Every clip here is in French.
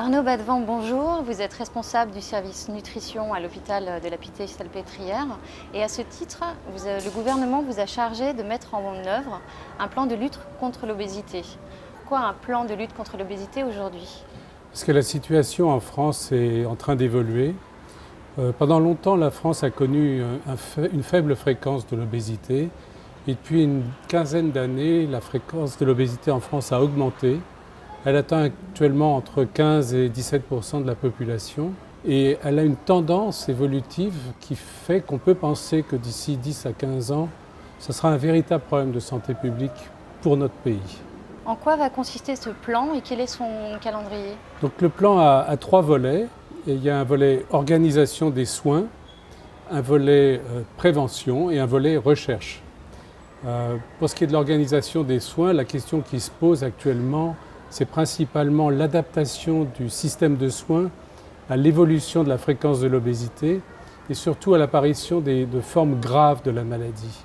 Arnaud Badevant, bonjour. Vous êtes responsable du service nutrition à l'hôpital de la Pitié-Salpêtrière. Et à ce titre, le gouvernement vous a chargé de mettre en œuvre un plan de lutte contre l'obésité. Pourquoi un plan de lutte contre l'obésité aujourd'hui? Parce que la situation en France est en train d'évoluer. Pendant longtemps, la France a connu une faible fréquence de l'obésité. Et depuis une quinzaine d'années, la fréquence de l'obésité en France a augmenté. Elle atteint actuellement entre 15 et 17% de la population. Et elle a une tendance évolutive qui fait qu'on peut penser que d'ici 10 à 15 ans, ce sera un véritable problème de santé publique pour notre pays. En quoi va consister ce plan et quel est son calendrier? Donc le plan a trois volets. Et il y a un volet organisation des soins, un volet prévention et un volet recherche. Pour ce qui est de l'organisation des soins, la question qui se pose actuellement, c'est principalement l'adaptation du système de soins à l'évolution de la fréquence de l'obésité et surtout à l'apparition de formes graves de la maladie.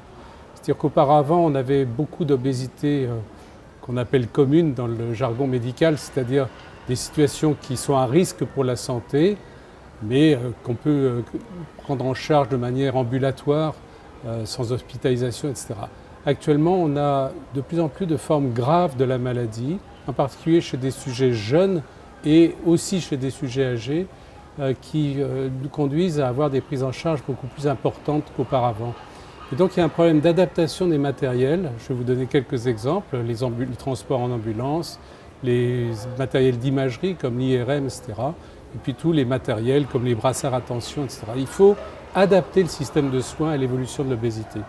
C'est-à-dire qu'auparavant, on avait beaucoup d'obésité qu'on appelle commune dans le jargon médical, c'est-à-dire des situations qui sont à risque pour la santé, mais qu'on peut prendre en charge de manière ambulatoire, sans hospitalisation, etc. Actuellement, on a de plus en plus de formes graves de la maladie, en particulier chez des sujets jeunes et aussi chez des sujets âgés, qui nous conduisent à avoir des prises en charge beaucoup plus importantes qu'auparavant. Et donc il y a un problème d'adaptation des matériels. Je vais vous donner quelques exemples, les transports en ambulance, les matériels d'imagerie comme l'IRM, etc. Et puis tous les matériels comme les brassards à tension, etc. Il faut adapter le système de soins à l'évolution de l'obésité.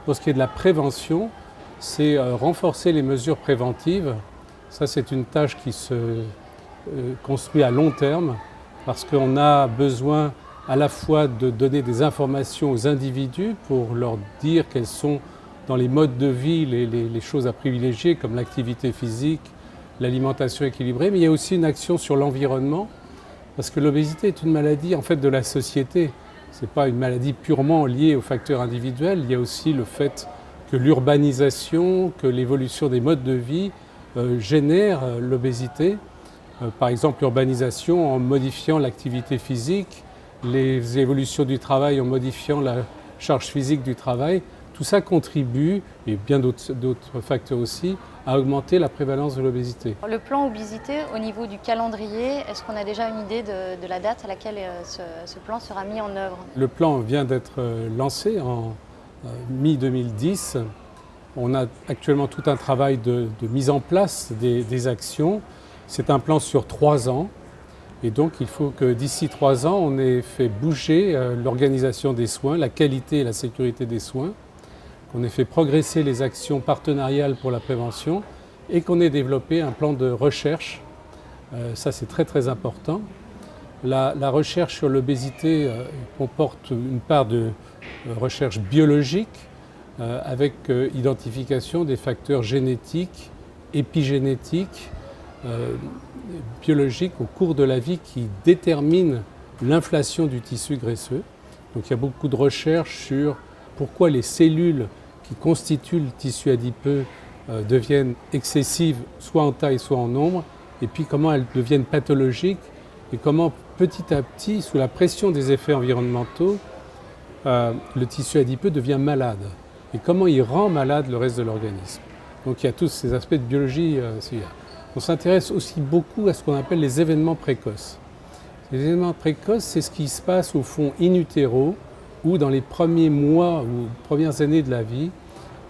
Pour ce qui est de la prévention, c'est renforcer les mesures préventives. Ça, c'est une tâche qui se construit à long terme parce qu'on a besoin à la fois de donner des informations aux individus pour leur dire quels sont dans les modes de vie les choses à privilégier comme l'activité physique, l'alimentation équilibrée, mais il y a aussi une action sur l'environnement parce que l'obésité est une maladie en fait de la société. Ce n'est pas une maladie purement liée aux facteurs individuels, il y a aussi le fait que l'urbanisation, que l'évolution des modes de vie génère l'obésité. Par exemple, l'urbanisation en modifiant l'activité physique, les évolutions du travail en modifiant la charge physique du travail, tout ça contribue, et bien d'autres facteurs aussi, à augmenter la prévalence de l'obésité. Le plan obésité, au niveau du calendrier, est-ce qu'on a déjà une idée de la date à laquelle ce plan sera mis en œuvre? Le plan vient d'être lancé en mi-2010. On a actuellement tout un travail de mise en place des actions. C'est un plan sur 3 ans. Et donc il faut que d'ici 3 ans, on ait fait bouger l'organisation des soins, la qualité et la sécurité des soins, qu'on ait fait progresser les actions partenariales pour la prévention et qu'on ait développé un plan de recherche. Ça, c'est très très important. La recherche sur l'obésité comporte une part de recherche biologique avec identification des facteurs génétiques, épigénétiques, biologiques au cours de la vie qui déterminent l'inflation du tissu graisseux. Donc il y a beaucoup de recherches sur pourquoi les cellules qui constituent le tissu adipeux deviennent excessives, soit en taille, soit en nombre, et puis comment elles deviennent pathologiques, et comment petit à petit, sous la pression des effets environnementaux, le tissu adipeux devient malade, et comment il rend malade le reste de l'organisme. Donc il y a tous ces aspects de biologie. On s'intéresse aussi beaucoup à ce qu'on appelle les événements précoces. Les événements précoces, c'est ce qui se passe au fond in utero, ou dans les premiers mois ou premières années de la vie,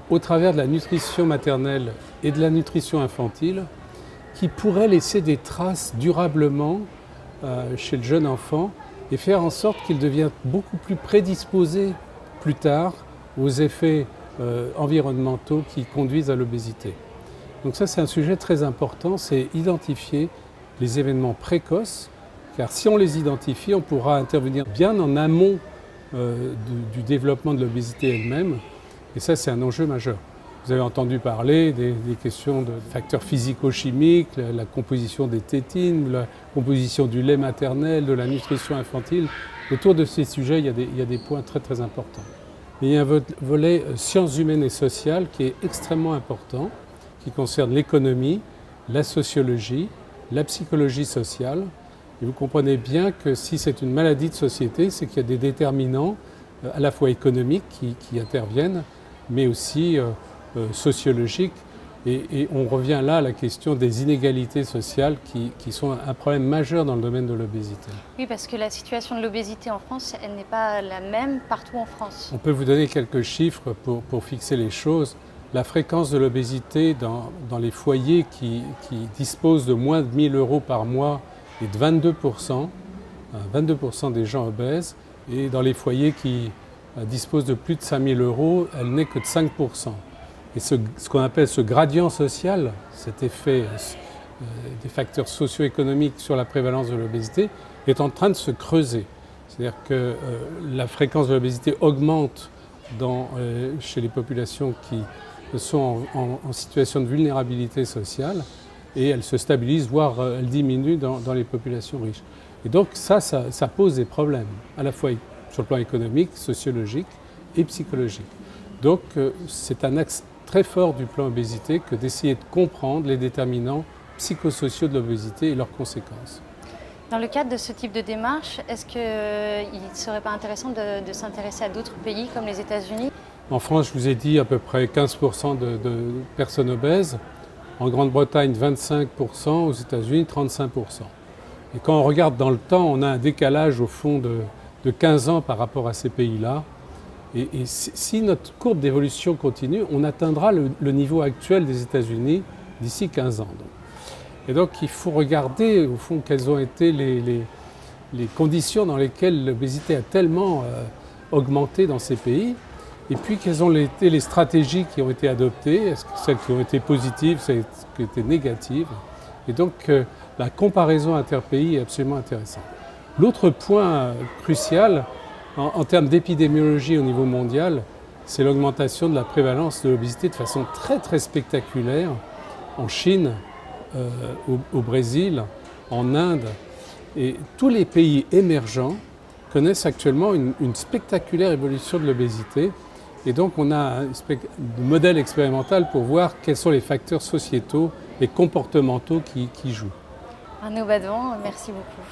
au travers de la nutrition maternelle et de la nutrition infantile, qui pourraient laisser des traces durablement chez le jeune enfant et faire en sorte qu'il devienne beaucoup plus prédisposé plus tard aux effets environnementaux qui conduisent à l'obésité. Donc ça, c'est un sujet très important, c'est identifier les événements précoces, car si on les identifie, on pourra intervenir bien en amont du développement de l'obésité elle-même. Et ça, c'est un enjeu majeur. Vous avez entendu parler des questions de facteurs physico-chimiques, la composition des tétines, la composition du lait maternel, de la nutrition infantile. Autour de ces sujets, il y a des points très très importants. Mais il y a un volet sciences humaines et sociales qui est extrêmement important, qui concerne l'économie, la sociologie, la psychologie sociale. Et vous comprenez bien que si c'est une maladie de société, c'est qu'il y a des déterminants à la fois économiques qui interviennent, mais aussi sociologiques. Et on revient là à la question des inégalités sociales qui sont un problème majeur dans le domaine de l'obésité. Oui, parce que la situation de l'obésité en France, elle n'est pas la même partout en France. On peut vous donner quelques chiffres pour fixer les choses. La fréquence de l'obésité dans les foyers qui disposent de moins de 1 000 € par mois est de 22%, 22% des gens obèses. Et dans les foyers qui disposent de plus de 5 000 €, elle n'est que de 5%. Et ce qu'on appelle ce gradient social, cet effet des facteurs socio-économiques sur la prévalence de l'obésité, est en train de se creuser. C'est-à-dire que la fréquence de l'obésité augmente chez les populations qui sont en situation de vulnérabilité sociale et elle se stabilise, voire elle diminue dans les populations riches. Et donc ça pose des problèmes, à la fois sur le plan économique, sociologique et psychologique. Donc c'est un axe très fort du plan obésité que d'essayer de comprendre les déterminants psychosociaux de l'obésité et leurs conséquences. Dans le cadre de ce type de démarche, est-ce qu'il ne serait pas intéressant de s'intéresser à d'autres pays comme les États-Unis? En France, je vous ai dit à peu près 15% de personnes obèses. En Grande-Bretagne, 25%. Aux États-Unis, 35%. Et quand on regarde dans le temps, on a un décalage au fond de 15 ans par rapport à ces pays-là. Et si notre courbe d'évolution continue, on atteindra le niveau actuel des États-Unis d'ici 15 ans. Et donc il faut regarder au fond quelles ont été les conditions dans lesquelles l'obésité a tellement augmenté dans ces pays, et puis quelles ont été les stratégies qui ont été adoptées, est-ce que celles qui ont été positives, celles qui ont été négatives. Et donc la comparaison interpays est absolument intéressante. L'autre point crucial, en termes d'épidémiologie au niveau mondial, c'est l'augmentation de la prévalence de l'obésité de façon très très spectaculaire en Chine, au Brésil, en Inde. Et tous les pays émergents connaissent actuellement une spectaculaire évolution de l'obésité. Et donc on a un modèle expérimental pour voir quels sont les facteurs sociétaux et comportementaux qui jouent. Arnaud Badevant, merci beaucoup.